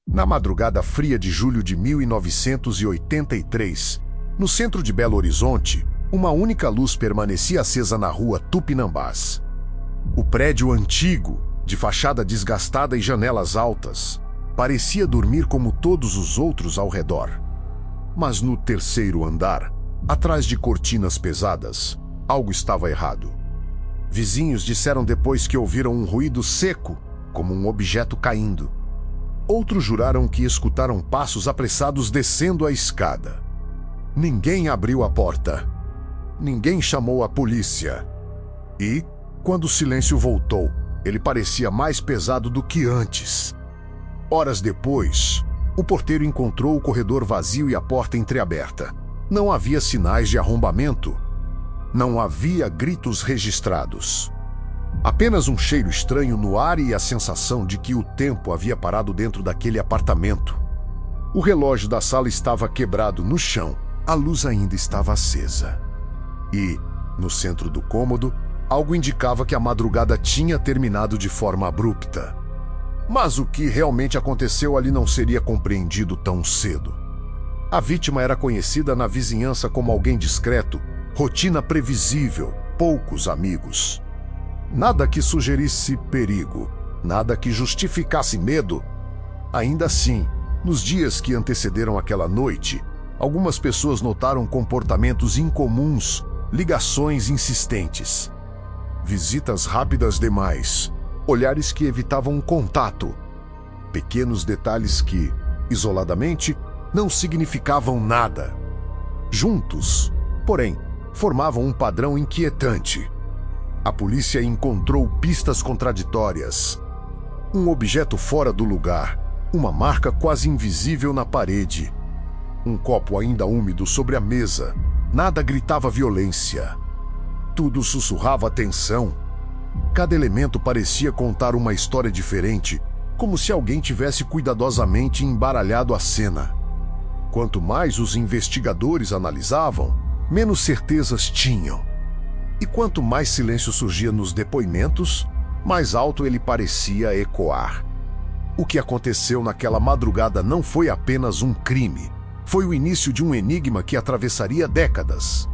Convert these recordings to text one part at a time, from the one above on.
Na madrugada fria de julho de 1983, no centro de Belo Horizonte, uma única luz permanecia acesa na rua Tupinambás. O prédio antigo, de fachada desgastada e janelas altas, parecia dormir como todos os outros ao redor. Mas no terceiro andar, atrás de cortinas pesadas, algo estava errado. Vizinhos disseram depois que ouviram um ruído seco, como um objeto caindo. Outros juraram que escutaram passos apressados descendo a escada. Ninguém abriu a porta. Ninguém chamou a polícia. E, quando o silêncio voltou, ele parecia mais pesado do que antes. Horas depois, o porteiro encontrou o corredor vazio e a porta entreaberta. Não havia sinais de arrombamento. Não havia gritos registrados. Apenas um cheiro estranho no ar e a sensação de que o tempo havia parado dentro daquele apartamento. O relógio da sala estava quebrado no chão. A luz ainda estava acesa. E, no centro do cômodo, algo indicava que a madrugada tinha terminado de forma abrupta. Mas o que realmente aconteceu ali não seria compreendido tão cedo. A vítima era conhecida na vizinhança como alguém discreto, rotina previsível, poucos amigos. Nada que sugerisse perigo, nada que justificasse medo. Ainda assim, nos dias que antecederam aquela noite, algumas pessoas notaram comportamentos incomuns, ligações insistentes, visitas rápidas demais, olhares que evitavam contato, pequenos detalhes que, isoladamente, não significavam nada. Juntos, porém, formavam um padrão inquietante. A polícia encontrou pistas contraditórias. Um objeto fora do lugar, uma marca quase invisível na parede. Um copo ainda úmido sobre a mesa. Nada gritava violência. Tudo sussurrava tensão. Cada elemento parecia contar uma história diferente, como se alguém tivesse cuidadosamente embaralhado a cena. Quanto mais os investigadores analisavam, menos certezas tinham. E quanto mais silêncio surgia nos depoimentos, mais alto ele parecia ecoar. O que aconteceu naquela madrugada não foi apenas um crime. Foi o início de um enigma que atravessaria décadas.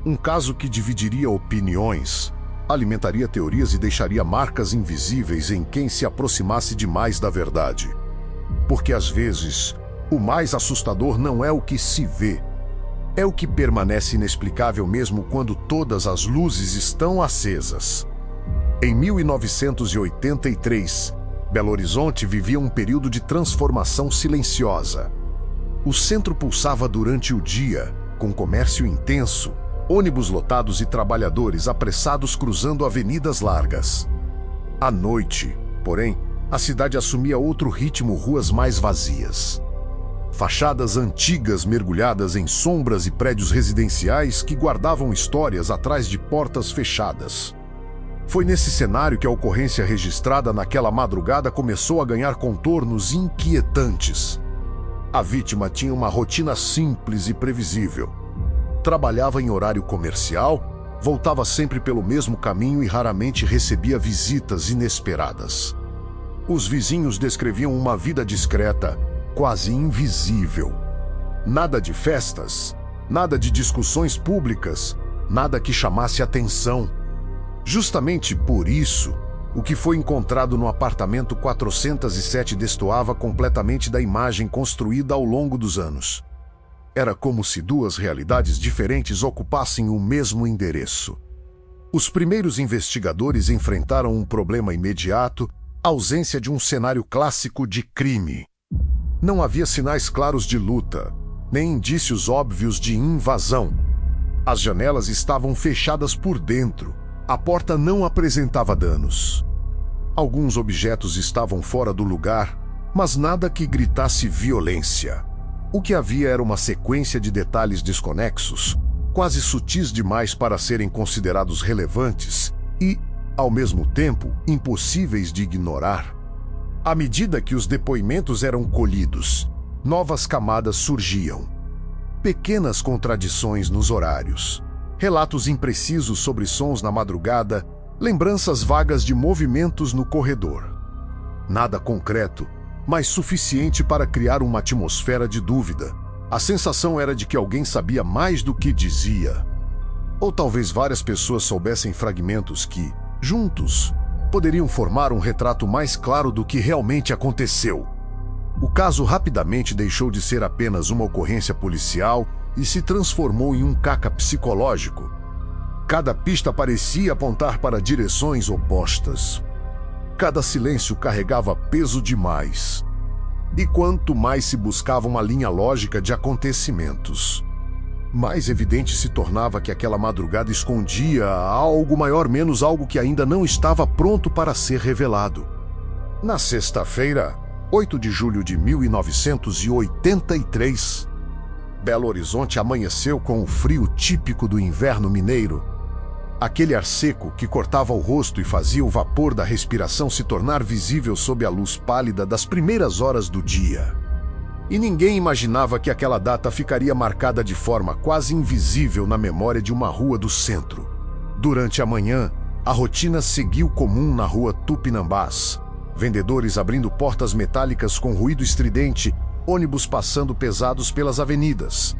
Um caso que dividiria opiniões, alimentaria teorias e deixaria marcas invisíveis em quem se aproximasse demais da verdade. Porque às vezes, o mais assustador não é o que se vê, é o que permanece inexplicável mesmo quando todas as luzes estão acesas. Em 1983, Belo Horizonte vivia um período de transformação silenciosa. O centro pulsava durante o dia, com comércio intenso, ônibus lotados e trabalhadores apressados cruzando avenidas largas. À noite, porém, a cidade assumia outro ritmo, ruas mais vazias. Fachadas antigas mergulhadas em sombras e prédios residenciais que guardavam histórias atrás de portas fechadas. Foi nesse cenário que a ocorrência registrada naquela madrugada começou a ganhar contornos inquietantes. A vítima tinha uma rotina simples e previsível. Trabalhava em horário comercial, voltava sempre pelo mesmo caminho e raramente recebia visitas inesperadas. Os vizinhos descreviam uma vida discreta, quase invisível. Nada de festas, nada de discussões públicas, nada que chamasse atenção. Justamente por isso, o que foi encontrado no apartamento 407 destoava completamente da imagem construída ao longo dos anos. Era como se duas realidades diferentes ocupassem o mesmo endereço. Os primeiros investigadores enfrentaram um problema imediato, a ausência de um cenário clássico de crime. Não havia sinais claros de luta, nem indícios óbvios de invasão. As janelas estavam fechadas por dentro. A porta não apresentava danos. Alguns objetos estavam fora do lugar, mas nada que gritasse violência. O que havia era uma sequência de detalhes desconexos, quase sutis demais para serem considerados relevantes e, ao mesmo tempo, impossíveis de ignorar. À medida que os depoimentos eram colhidos, novas camadas surgiam. Pequenas contradições nos horários, relatos imprecisos sobre sons na madrugada, lembranças vagas de movimentos no corredor. Nada concreto, mas suficiente para criar uma atmosfera de dúvida. A sensação era de que alguém sabia mais do que dizia. Ou talvez várias pessoas soubessem fragmentos que, juntos, poderiam formar um retrato mais claro do que realmente aconteceu. O caso rapidamente deixou de ser apenas uma ocorrência policial e se transformou em um caca psicológico. Cada pista parecia apontar para direções opostas. Cada silêncio carregava peso demais. E quanto mais se buscava uma linha lógica de acontecimentos, mais evidente se tornava que aquela madrugada escondia algo maior, menos algo que ainda não estava pronto para ser revelado. Na sexta-feira, 8 de julho de 1983, Belo Horizonte amanheceu com o frio típico do inverno mineiro. Aquele ar seco que cortava o rosto e fazia o vapor da respiração se tornar visível sob a luz pálida das primeiras horas do dia. E ninguém imaginava que aquela data ficaria marcada de forma quase invisível na memória de uma rua do centro. Durante a manhã, a rotina seguiu comum na rua Tupinambás. Vendedores abrindo portas metálicas com ruído estridente, ônibus passando pesados pelas avenidas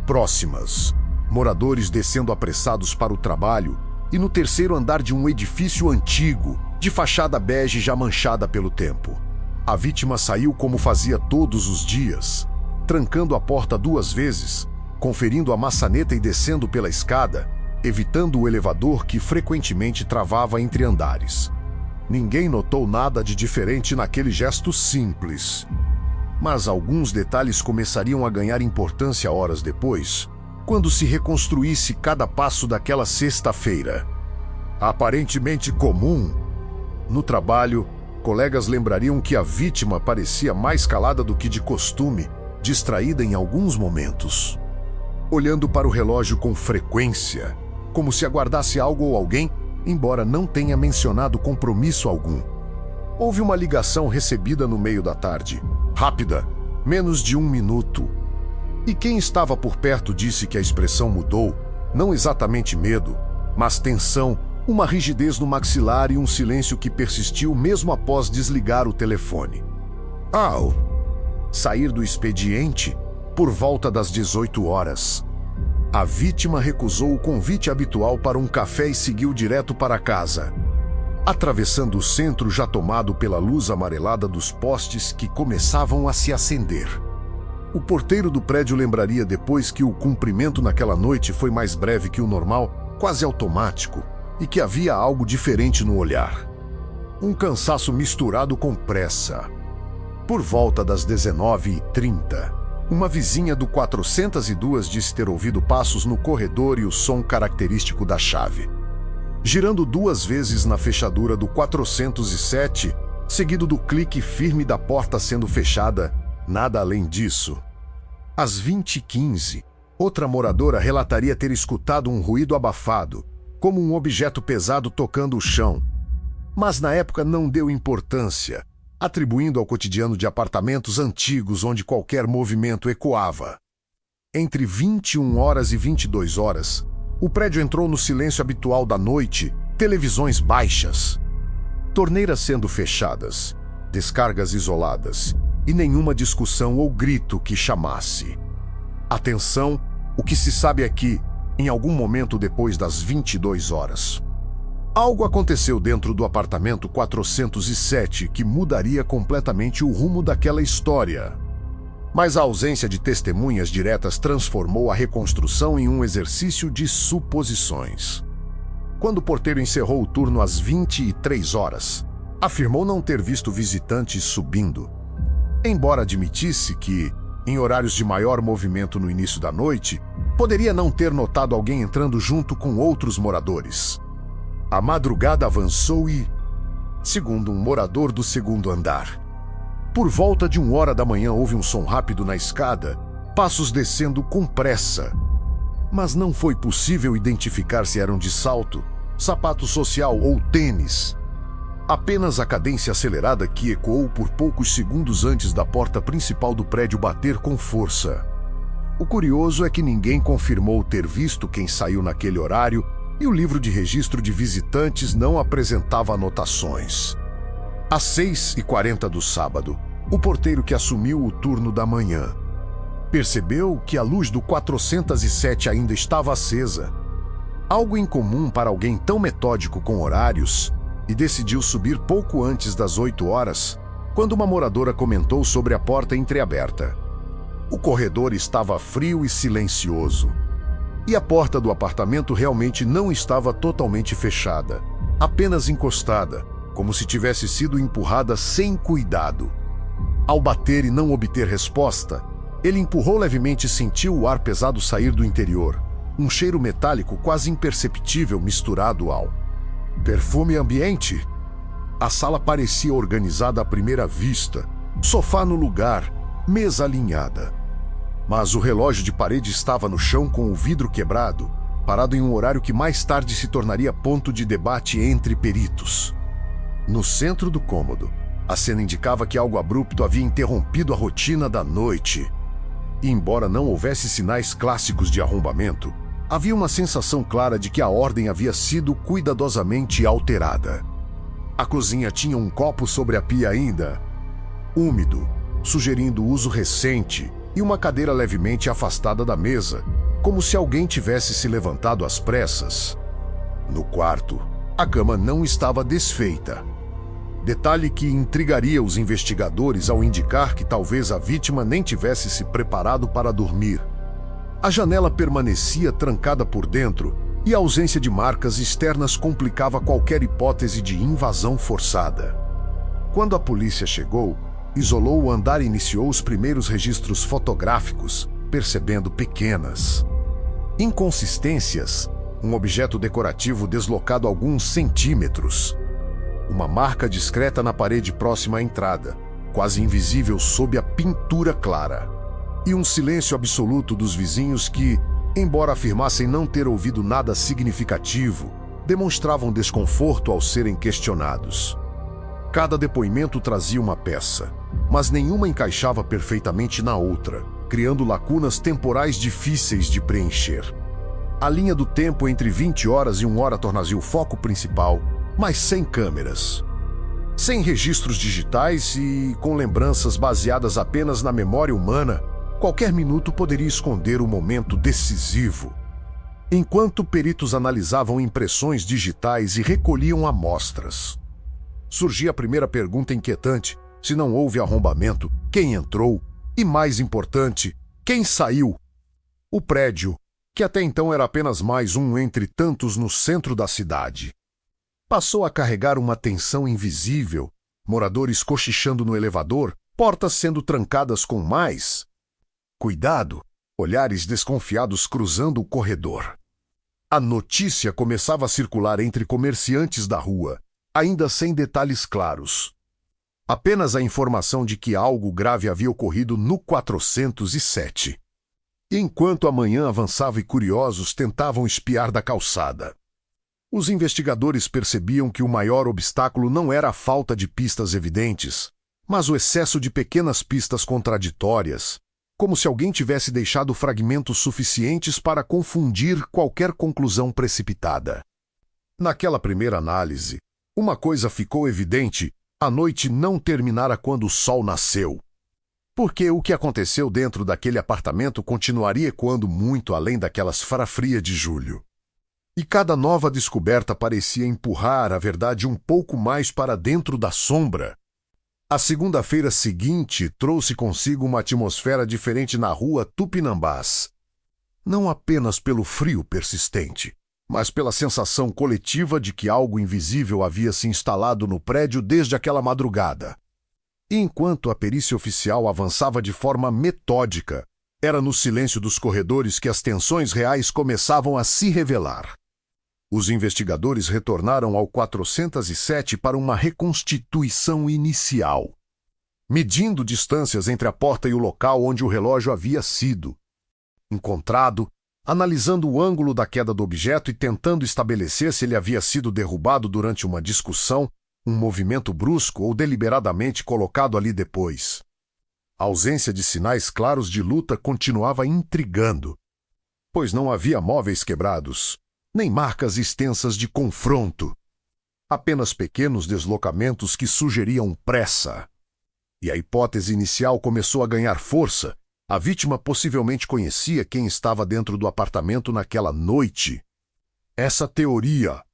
próximas, moradores descendo apressados para o trabalho e no terceiro andar de um edifício antigo, de fachada bege já manchada pelo tempo. A vítima saiu como fazia todos os dias, trancando a porta 2 vezes, conferindo a maçaneta e descendo pela escada, evitando o elevador que frequentemente travava entre andares. Ninguém notou nada de diferente naquele gesto simples. Mas alguns detalhes começariam a ganhar importância horas depois, quando se reconstruísse cada passo daquela sexta-feira. Aparentemente comum. No trabalho, colegas lembrariam que a vítima parecia mais calada do que de costume, distraída em alguns momentos, olhando para o relógio com frequência, como se aguardasse algo ou alguém, embora não tenha mencionado compromisso algum. Houve uma ligação recebida no meio da tarde, rápida, menos de 1 minuto. E quem estava por perto disse que a expressão mudou, não exatamente medo, mas tensão, uma rigidez no maxilar e um silêncio que persistiu mesmo após desligar o telefone. Ao sair do expediente, por volta das 18 horas, a vítima recusou o convite habitual para um café e seguiu direto para casa, atravessando o centro já tomado pela luz amarelada dos postes que começavam a se acender. O porteiro do prédio lembraria depois que o cumprimento naquela noite foi mais breve que o normal, quase automático, e que havia algo diferente no olhar. Um cansaço misturado com pressa. Por volta das 19h30, uma vizinha do 402 disse ter ouvido passos no corredor e o som característico da chave, girando 2 vezes na fechadura do 407, seguido do clique firme da porta sendo fechada. Nada além disso. Às 20h15, outra moradora relataria ter escutado um ruído abafado, como um objeto pesado tocando o chão. Mas na época não deu importância, atribuindo ao cotidiano de apartamentos antigos onde qualquer movimento ecoava. Entre 21h e 22h, o prédio entrou no silêncio habitual da noite, televisões baixas, torneiras sendo fechadas, descargas isoladas, e nenhuma discussão ou grito que chamasse atenção. O que se sabe é que, em algum momento depois das 22h, algo aconteceu dentro do apartamento 407 que mudaria completamente o rumo daquela história. Mas a ausência de testemunhas diretas transformou a reconstrução em um exercício de suposições. Quando o porteiro encerrou o turno às 23h, afirmou não ter visto visitantes subindo, embora admitisse que, em horários de maior movimento no início da noite, poderia não ter notado alguém entrando junto com outros moradores. A madrugada avançou e, segundo um morador do 2º andar, por volta de 1h da manhã houve um som rápido na escada, passos descendo com pressa. Mas não foi possível identificar se eram de salto, sapato social ou tênis. Apenas a cadência acelerada que ecoou por poucos segundos antes da porta principal do prédio bater com força. O curioso é que ninguém confirmou ter visto quem saiu naquele horário e o livro de registro de visitantes não apresentava anotações. Às 6h40 do sábado, o porteiro que assumiu o turno da manhã. Percebeu que a luz do 407 ainda estava acesa, algo incomum para alguém tão metódico com horários, e decidiu subir pouco antes das 8 horas, quando uma moradora comentou sobre a porta entreaberta. O corredor estava frio e silencioso, e a porta do apartamento realmente não estava totalmente fechada, apenas encostada, como se tivesse sido empurrada sem cuidado. Ao bater e não obter resposta, ele empurrou levemente e sentiu o ar pesado sair do interior, um cheiro metálico quase imperceptível misturado ao perfume ambiente. A sala parecia organizada à primeira vista, sofá no lugar, mesa alinhada. Mas o relógio de parede estava no chão com o vidro quebrado, parado em um horário que mais tarde se tornaria ponto de debate entre peritos. No centro do cômodo, a cena indicava que algo abrupto havia interrompido a rotina da noite. E embora não houvesse sinais clássicos de arrombamento, havia uma sensação clara de que a ordem havia sido cuidadosamente alterada. A cozinha tinha um copo sobre a pia ainda, úmido, sugerindo uso recente, e uma cadeira levemente afastada da mesa, como se alguém tivesse se levantado às pressas. No quarto, a cama não estava desfeita. Detalhe que intrigaria os investigadores ao indicar que talvez a vítima nem tivesse se preparado para dormir. A janela permanecia trancada por dentro e a ausência de marcas externas complicava qualquer hipótese de invasão forçada. Quando a polícia chegou, isolou o andar e iniciou os primeiros registros fotográficos, percebendo pequenas inconsistências, um objeto decorativo deslocado alguns centímetros, uma marca discreta na parede próxima à entrada, quase invisível sob a pintura clara, e um silêncio absoluto dos vizinhos que, embora afirmassem não ter ouvido nada significativo, demonstravam desconforto ao serem questionados. Cada depoimento trazia uma peça, mas nenhuma encaixava perfeitamente na outra, criando lacunas temporais difíceis de preencher. A linha do tempo entre 20 horas e 1 hora tornava o foco principal, mas sem câmeras. Sem registros digitais e com lembranças baseadas apenas na memória humana, qualquer minuto poderia esconder o momento decisivo. Enquanto peritos analisavam impressões digitais e recolhiam amostras, surgia a primeira pergunta inquietante: se não houve arrombamento, quem entrou? E mais importante, quem saiu? O prédio, que até então era apenas mais um entre tantos no centro da cidade, passou a carregar uma tensão invisível, moradores cochichando no elevador, portas sendo trancadas com mais cuidado, olhares desconfiados cruzando o corredor. A notícia começava a circular entre comerciantes da rua, ainda sem detalhes claros. Apenas a informação de que algo grave havia ocorrido no 407. E enquanto a manhã avançava e curiosos tentavam espiar da calçada, os investigadores percebiam que o maior obstáculo não era a falta de pistas evidentes, mas o excesso de pequenas pistas contraditórias, como se alguém tivesse deixado fragmentos suficientes para confundir qualquer conclusão precipitada. Naquela primeira análise, uma coisa ficou evidente: a noite não terminara quando o sol nasceu. Porque o que aconteceu dentro daquele apartamento continuaria ecoando muito além daquelas farafrias de julho. E cada nova descoberta parecia empurrar a verdade um pouco mais para dentro da sombra. A segunda-feira seguinte trouxe consigo uma atmosfera diferente na rua Tupinambás. Não apenas pelo frio persistente, mas pela sensação coletiva de que algo invisível havia se instalado no prédio desde aquela madrugada. E enquanto a perícia oficial avançava de forma metódica, era no silêncio dos corredores que as tensões reais começavam a se revelar. Os investigadores retornaram ao 407 para uma reconstituição inicial, medindo distâncias entre a porta e o local onde o relógio havia sido encontrado, analisando o ângulo da queda do objeto e tentando estabelecer se ele havia sido derrubado durante uma discussão, um movimento brusco ou deliberadamente colocado ali depois. A ausência de sinais claros de luta continuava intrigando, pois não havia móveis quebrados, nem marcas extensas de confronto. Apenas pequenos deslocamentos que sugeriam pressa. e a hipótese inicial começou a ganhar força. A vítima possivelmente conhecia quem estava dentro do apartamento naquela noite. Essa teoria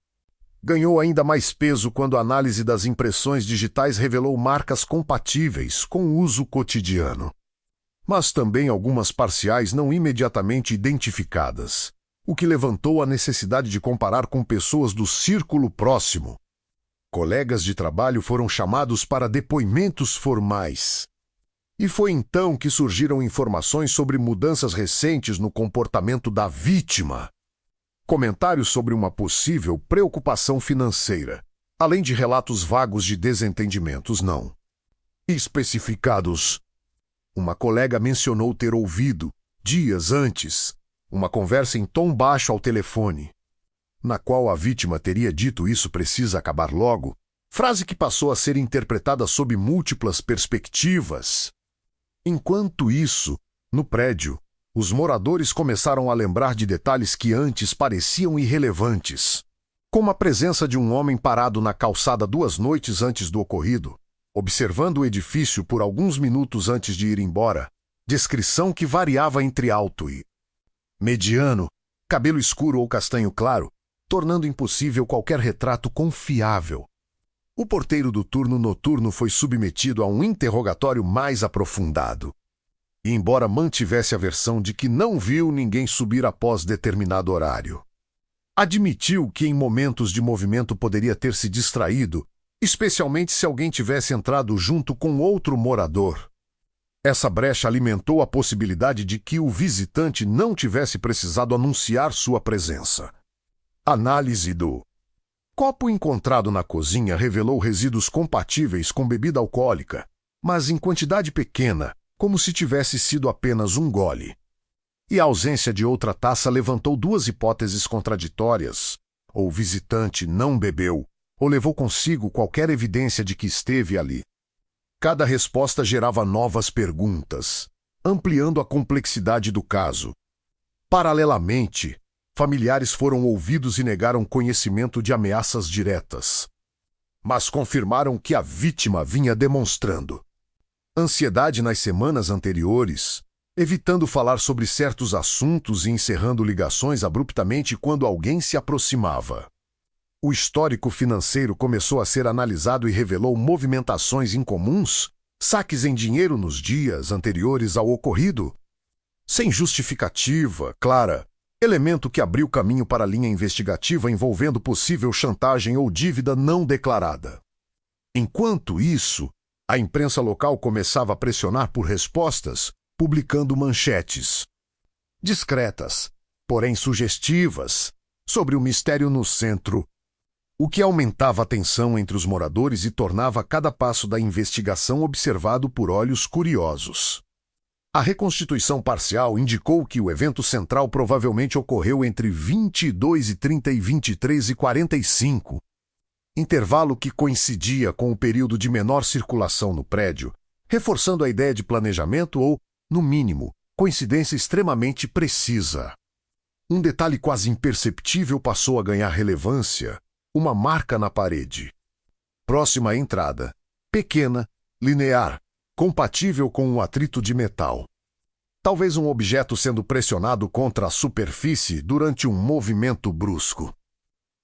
ganhou ainda mais peso quando a análise das impressões digitais revelou marcas compatíveis com o uso cotidiano, mas também algumas parciais não imediatamente identificadas, o que levantou a necessidade de comparar com pessoas do círculo próximo. Colegas de trabalho foram chamados para depoimentos formais. E foi então que surgiram informações sobre mudanças recentes no comportamento da vítima. Comentários sobre uma possível preocupação financeira, além de relatos vagos de desentendimentos não especificados. Uma colega mencionou ter ouvido, dias antes, uma conversa em tom baixo ao telefone, na qual a vítima teria dito "isso precisa acabar logo", frase que passou a ser interpretada sob múltiplas perspectivas. Enquanto isso, no prédio, os moradores começaram a lembrar de detalhes que antes pareciam irrelevantes, como a presença de um homem parado na calçada 2 noites antes do ocorrido, observando o edifício por alguns minutos antes de ir embora, descrição que variava entre alto e mediano, cabelo escuro ou castanho claro, tornando impossível qualquer retrato confiável. O porteiro do turno noturno foi submetido a um interrogatório mais aprofundado. E embora mantivesse a versão de que não viu ninguém subir após determinado horário, admitiu que em momentos de movimento poderia ter se distraído, especialmente se alguém tivesse entrado junto com outro morador. Essa brecha alimentou a possibilidade de que o visitante não tivesse precisado anunciar sua presença. Análise do copo encontrado na cozinha revelou resíduos compatíveis com bebida alcoólica, mas em quantidade pequena, como se tivesse sido apenas um gole. E a ausência de outra taça levantou 2 hipóteses contraditórias. Ou o visitante não bebeu, ou levou consigo qualquer evidência de que esteve ali. Cada resposta gerava novas perguntas, ampliando a complexidade do caso. Paralelamente, familiares foram ouvidos e negaram conhecimento de ameaças diretas, mas confirmaram que a vítima vinha demonstrando ansiedade nas semanas anteriores, evitando falar sobre certos assuntos e encerrando ligações abruptamente quando alguém se aproximava. O histórico financeiro começou a ser analisado e revelou movimentações incomuns, saques em dinheiro nos dias anteriores ao ocorrido, sem justificativa clara, elemento que abriu caminho para a linha investigativa envolvendo possível chantagem ou dívida não declarada. Enquanto isso, a imprensa local começava a pressionar por respostas, publicando manchetes discretas, porém sugestivas, sobre o mistério no centro, o que aumentava a tensão entre os moradores e tornava cada passo da investigação observado por olhos curiosos. A reconstituição parcial indicou que o evento central provavelmente ocorreu entre 22h30 e 23h45, intervalo que coincidia com o período de menor circulação no prédio, reforçando a ideia de planejamento ou, no mínimo, coincidência extremamente precisa. Um detalhe quase imperceptível passou a ganhar relevância: uma marca na parede. Próxima à entrada, pequena, linear, compatível com um atrito de metal. Talvez um objeto sendo pressionado contra a superfície durante um movimento brusco.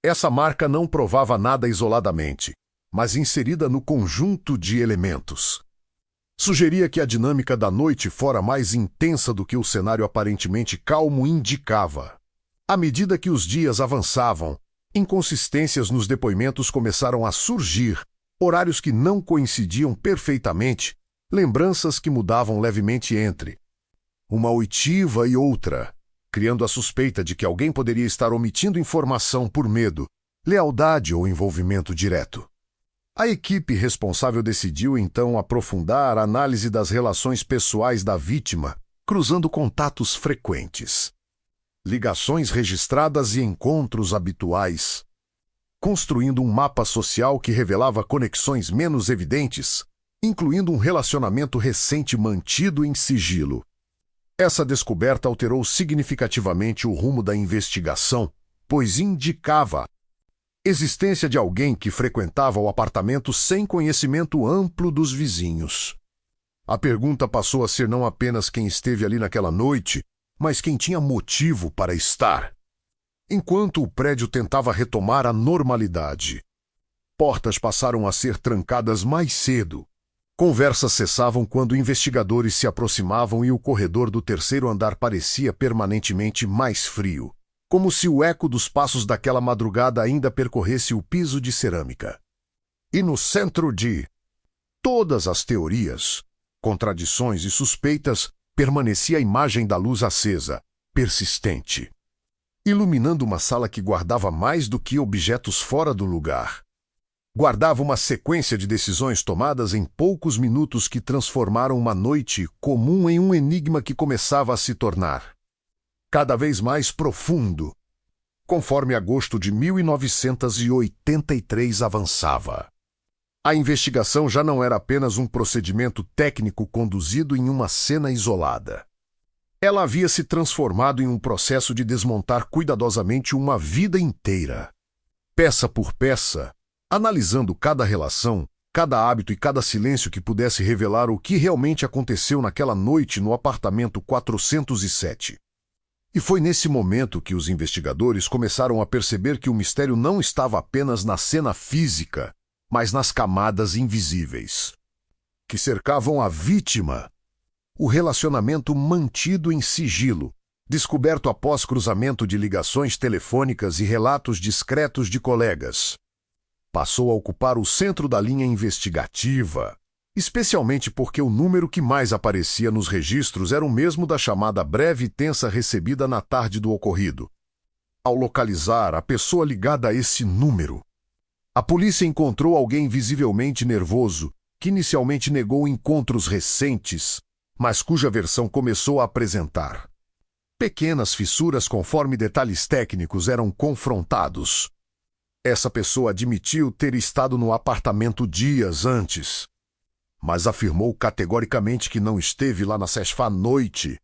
Essa marca não provava nada isoladamente, mas inserida no conjunto de elementos. Sugeria que a dinâmica da noite fora mais intensa do que o cenário aparentemente calmo indicava. À medida que os dias avançavam, inconsistências nos depoimentos começaram a surgir, horários que não coincidiam perfeitamente, lembranças que mudavam levemente entre uma oitiva e outra, criando a suspeita de que alguém poderia estar omitindo informação por medo, lealdade ou envolvimento direto. A equipe responsável decidiu então aprofundar a análise das relações pessoais da vítima, cruzando contatos frequentes, ligações registradas e encontros habituais, construindo um mapa social que revelava conexões menos evidentes, incluindo um relacionamento recente mantido em sigilo. Essa descoberta alterou significativamente o rumo da investigação, pois indicava a existência de alguém que frequentava o apartamento sem conhecimento amplo dos vizinhos. A pergunta passou a ser não apenas quem esteve ali naquela noite, mas quem tinha motivo para estar. Enquanto o prédio tentava retomar a normalidade, portas passaram a ser trancadas mais cedo. Conversas cessavam quando investigadores se aproximavam e o corredor do terceiro andar parecia permanentemente mais frio, como se o eco dos passos daquela madrugada ainda percorresse o piso de cerâmica. E no centro de todas as teorias, contradições e suspeitas, permanecia a imagem da luz acesa, persistente, iluminando uma sala que guardava mais do que objetos fora do lugar. Guardava uma sequência de decisões tomadas em poucos minutos que transformaram uma noite comum em um enigma que começava a se tornar cada vez mais profundo, conforme agosto de 1983 avançava. A investigação já não era apenas um procedimento técnico conduzido em uma cena isolada. Ela havia se transformado em um processo de desmontar cuidadosamente uma vida inteira, peça por peça, analisando cada relação, cada hábito e cada silêncio que pudesse revelar o que realmente aconteceu naquela noite no apartamento 407. E foi nesse momento que os investigadores começaram a perceber que o mistério não estava apenas na cena física, mas nas camadas invisíveis que cercavam a vítima. O relacionamento mantido em sigilo, descoberto após cruzamento de ligações telefônicas e relatos discretos de colegas, passou a ocupar o centro da linha investigativa, especialmente porque o número que mais aparecia nos registros era o mesmo da chamada breve e tensa recebida na tarde do ocorrido. Ao localizar a pessoa ligada a esse número, a polícia encontrou alguém visivelmente nervoso, que inicialmente negou encontros recentes, mas cuja versão começou a apresentar pequenas fissuras conforme detalhes técnicos eram confrontados. Essa pessoa admitiu ter estado no apartamento dias antes, mas afirmou categoricamente que não esteve lá na sexta noite,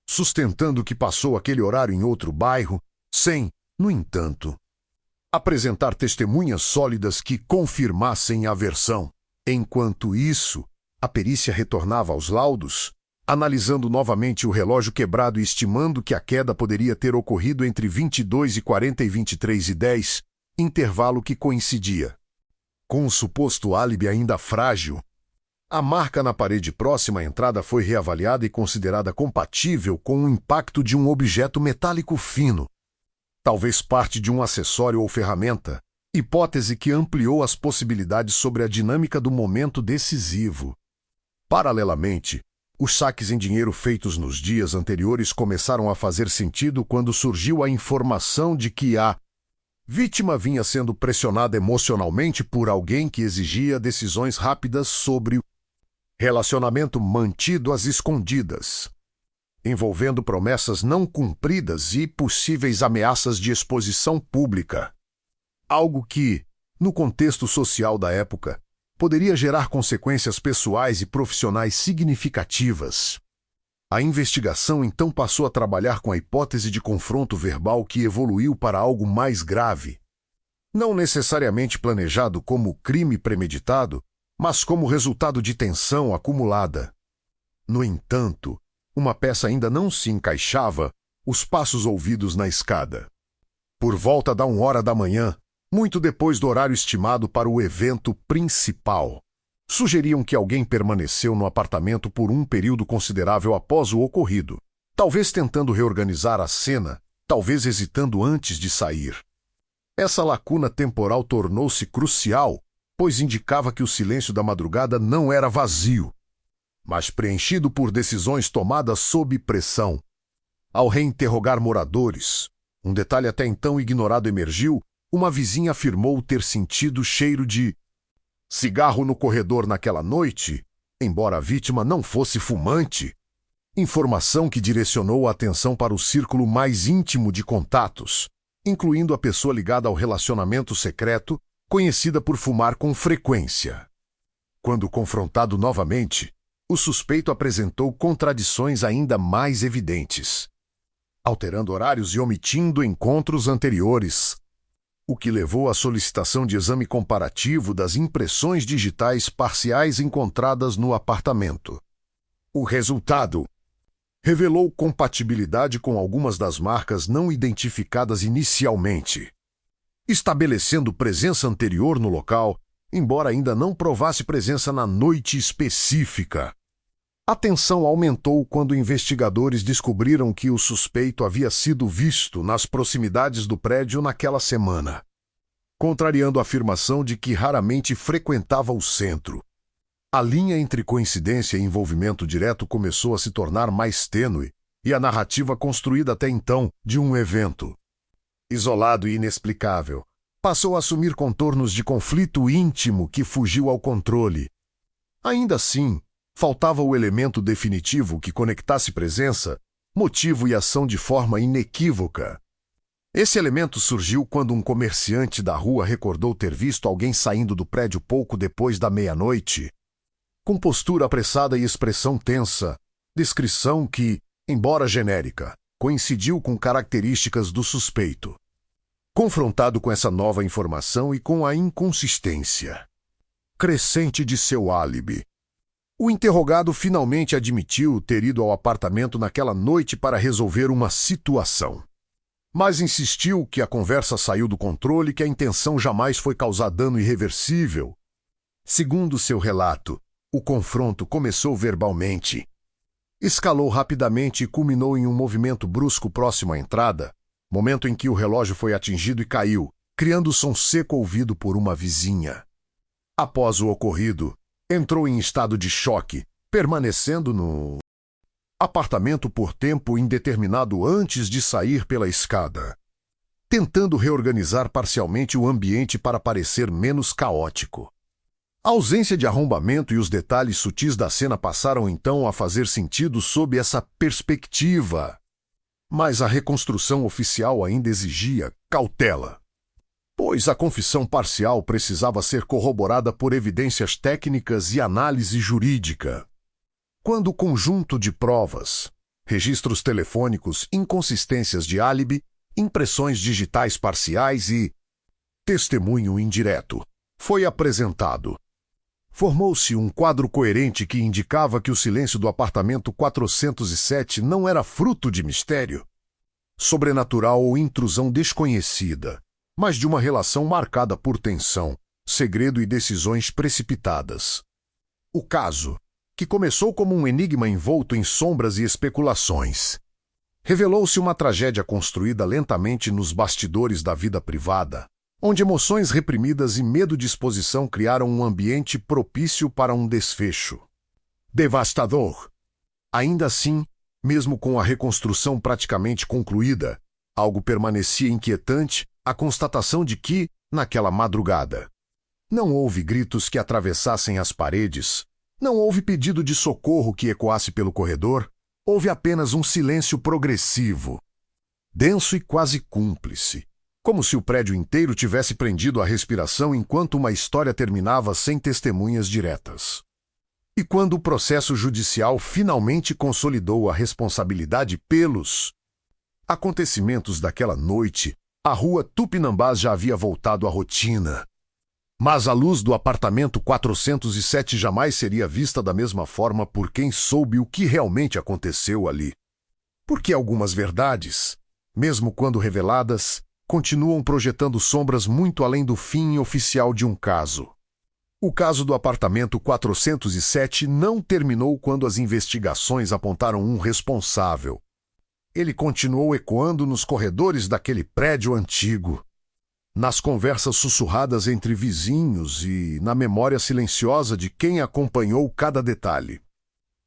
sustentando que passou aquele horário em outro bairro, sem, no entanto, apresentar testemunhas sólidas que confirmassem a versão. Enquanto isso, a perícia retornava aos laudos, analisando novamente o relógio quebrado e estimando que a queda poderia ter ocorrido entre 22h40 e 23h10, intervalo que coincidia com o suposto álibi ainda frágil. A marca na parede próxima à entrada foi reavaliada e considerada compatível com o impacto de um objeto metálico fino, talvez parte de um acessório ou ferramenta, hipótese que ampliou as possibilidades sobre a dinâmica do momento decisivo. Paralelamente, os saques em dinheiro feitos nos dias anteriores começaram a fazer sentido quando surgiu a informação de que a vítima vinha sendo pressionada emocionalmente por alguém que exigia decisões rápidas sobre o relacionamento mantido às escondidas, envolvendo promessas não cumpridas e possíveis ameaças de exposição pública. Algo que, no contexto social da época, poderia gerar consequências pessoais e profissionais significativas. A investigação então passou a trabalhar com a hipótese de confronto verbal que evoluiu para algo mais grave. Não necessariamente planejado como crime premeditado, mas como resultado de tensão acumulada. No entanto, uma peça ainda não se encaixava: os passos ouvidos na escada. Por volta da 1h da manhã, muito depois do horário estimado para o evento principal, sugeriam que alguém permaneceu no apartamento por um período considerável após o ocorrido, talvez tentando reorganizar a cena, talvez hesitando antes de sair. Essa lacuna temporal tornou-se crucial, pois indicava que o silêncio da madrugada não era vazio, mas preenchido por decisões tomadas sob pressão. Ao reinterrogar moradores, um detalhe até então ignorado emergiu: uma vizinha afirmou ter sentido cheiro de cigarro no corredor naquela noite, embora a vítima não fosse fumante. Informação que direcionou a atenção para o círculo mais íntimo de contatos, incluindo a pessoa ligada ao relacionamento secreto, conhecida por fumar com frequência. Quando confrontado novamente, o suspeito apresentou contradições ainda mais evidentes, alterando horários e omitindo encontros anteriores, o que levou à solicitação de exame comparativo das impressões digitais parciais encontradas no apartamento. O resultado revelou compatibilidade com algumas das marcas não identificadas inicialmente, estabelecendo presença anterior no local, embora ainda não provasse presença na noite específica. A tensão aumentou quando investigadores descobriram que o suspeito havia sido visto nas proximidades do prédio naquela semana, contrariando a afirmação de que raramente frequentava o centro. A linha entre coincidência e envolvimento direto começou a se tornar mais tênue e a narrativa construída até então de um evento isolado e inexplicável passou a assumir contornos de conflito íntimo que fugiu ao controle. Ainda assim, faltava o elemento definitivo que conectasse presença, motivo e ação de forma inequívoca. Esse elemento surgiu quando um comerciante da rua recordou ter visto alguém saindo do prédio pouco depois da meia-noite, com postura apressada e expressão tensa, descrição que, embora genérica, coincidiu com características do suspeito. Confrontado com essa nova informação e com a inconsistência crescente de seu álibi, o interrogado finalmente admitiu ter ido ao apartamento naquela noite para resolver uma situação. Mas insistiu que a conversa saiu do controle e que a intenção jamais foi causar dano irreversível. Segundo seu relato, o confronto começou verbalmente, escalou rapidamente e culminou em um movimento brusco próximo à entrada, momento em que o relógio foi atingido e caiu, criando som seco ouvido por uma vizinha. Após o ocorrido, entrou em estado de choque, permanecendo no apartamento por tempo indeterminado antes de sair pela escada, tentando reorganizar parcialmente o ambiente para parecer menos caótico. A ausência de arrombamento e os detalhes sutis da cena passaram então a fazer sentido sob essa perspectiva. Mas a reconstrução oficial ainda exigia cautela, pois a confissão parcial precisava ser corroborada por evidências técnicas e análise jurídica. Quando o conjunto de provas, registros telefônicos, inconsistências de álibi, impressões digitais parciais e testemunho indireto foi apresentado, formou-se um quadro coerente que indicava que o silêncio do apartamento 407 não era fruto de mistério sobrenatural ou intrusão desconhecida, mas de uma relação marcada por tensão, segredo e decisões precipitadas. O caso, que começou como um enigma envolto em sombras e especulações, revelou-se uma tragédia construída lentamente nos bastidores da vida privada, onde emoções reprimidas e medo de exposição criaram um ambiente propício para um desfecho devastador. Ainda assim, mesmo com a reconstrução praticamente concluída, algo permanecia inquietante, a constatação de que, naquela madrugada, não houve gritos que atravessassem as paredes, não houve pedido de socorro que ecoasse pelo corredor, houve apenas um silêncio progressivo, denso e quase cúmplice, como se o prédio inteiro tivesse prendido a respiração enquanto uma história terminava sem testemunhas diretas. E quando o processo judicial finalmente consolidou a responsabilidade pelos acontecimentos daquela noite, a rua Tupinambás já havia voltado à rotina. Mas a luz do apartamento 407 jamais seria vista da mesma forma por quem soube o que realmente aconteceu ali. Porque algumas verdades, mesmo quando reveladas, continuam projetando sombras muito além do fim oficial de um caso. O caso do apartamento 407 não terminou quando as investigações apontaram um responsável. Ele continuou ecoando nos corredores daquele prédio antigo, nas conversas sussurradas entre vizinhos e na memória silenciosa de quem acompanhou cada detalhe.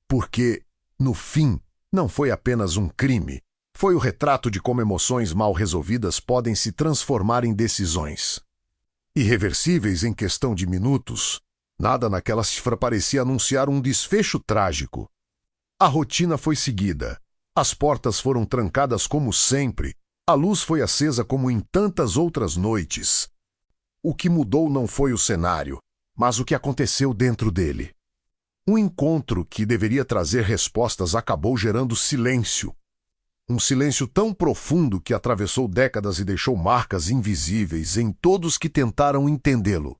Porque, no fim, não foi apenas um crime, foi o retrato de como emoções mal resolvidas podem se transformar em decisões irreversíveis em questão de minutos. Nada naquela cifra parecia anunciar um desfecho trágico. A rotina foi seguida. As portas foram trancadas como sempre. A luz foi acesa como em tantas outras noites. O que mudou não foi o cenário, mas o que aconteceu dentro dele. Um encontro que deveria trazer respostas acabou gerando silêncio. Um silêncio tão profundo que atravessou décadas e deixou marcas invisíveis em todos que tentaram entendê-lo.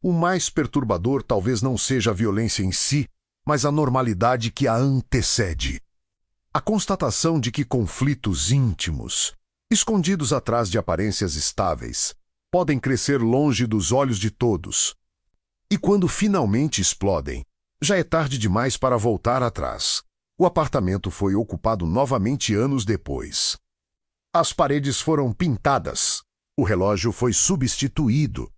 O mais perturbador talvez não seja a violência em si, mas a normalidade que a antecede. A constatação de que conflitos íntimos, escondidos atrás de aparências estáveis, podem crescer longe dos olhos de todos. E quando finalmente explodem, já é tarde demais para voltar atrás. O apartamento foi ocupado novamente anos depois. As paredes foram pintadas. O relógio foi substituído.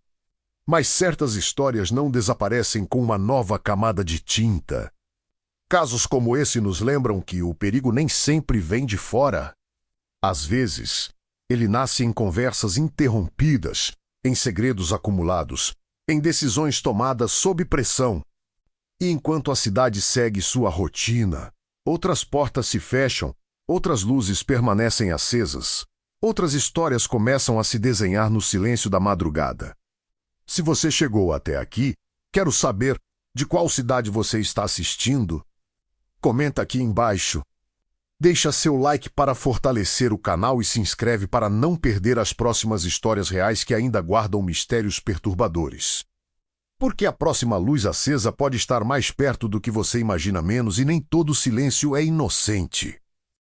Mas certas histórias não desaparecem com uma nova camada de tinta. Casos como esse nos lembram que o perigo nem sempre vem de fora. Às vezes, ele nasce em conversas interrompidas, em segredos acumulados, em decisões tomadas sob pressão. E enquanto a cidade segue sua rotina, outras portas se fecham, outras luzes permanecem acesas, outras histórias começam a se desenhar no silêncio da madrugada. Se você chegou até aqui, quero saber de qual cidade você está assistindo. Comenta aqui embaixo. Deixa seu like para fortalecer o canal e se inscreve para não perder as próximas histórias reais que ainda guardam mistérios perturbadores. Porque a próxima luz acesa pode estar mais perto do que você imagina menos e nem todo silêncio é inocente.